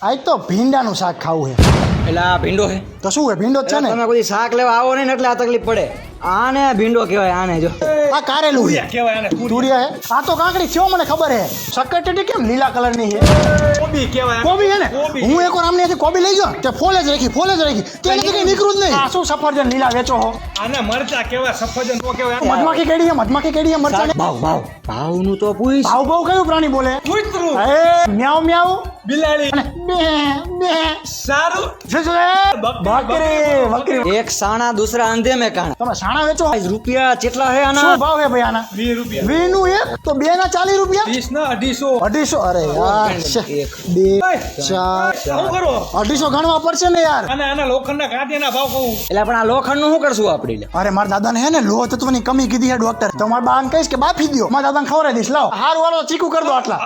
આજ તો ભીંડાનું શાક ખાવું છે. એટલે આ ભીંડો છે તો શું છે? ભીંડો જ છે ને. તમે કોઈ શાક લેવા આવો ને એટલે આ તકલીફ પડે. આને ભીંડો કહેવાય. આને જો આ કારેલું છે. કેવાય આને તુરિયા હે. આ તો કાકડી છે મને ખબર હે. સકટેટી કેમ લીલા કલરની છે? કોબી કેવાય કોબી હે ને. કોબી. હું એકવાર આમની કોબી લઈ ગયો તે ફોલે જ રાખી તેનાથી કઈ નીકળું જ નહીં. આ શું સફરજન લીલા વેચો હો? આને મરચા કેવાય સફરજન નો કેવાય મધમાખી કેડી છે મરચાં. ભાવનું તો પૂછ. ભાવ કયું પ્રાણી બોલે? કૂતરું એ મ્યાઉ મ્યાઉ બિલાડી અને બે બે સારું શું શું હે? બકરી. એક સાણા દૂસરા અંધે મેં કાણા. તમે સાણા વેચો? રૂપિયા કેટલા છે આના? શું ભાવ હે ભાઈ આના? 20 રૂપિયા 20 નું એક તો 2 ના 40 રૂપિયા. 20 ના 250 250. અરે યાર છે. એક. 2 4 શું કરો 250 ગણવા પડશે ને યાર. અને આના લોખંડના કાંટિયાના ભાવ કહું એટલે પણ આ લોખંડ નું શું કરશું આપણે લે? અરે મારા દાદાને હે ને લોહ તત્વની કમી કીધી છે ડોક્ટર. તો મારા બાને કહીશ કે બાફી દ્યો. મારા દાદાને ખવડાવી દઈશ. લાવો હારું વાળો ચીકુ કર દો આટલા.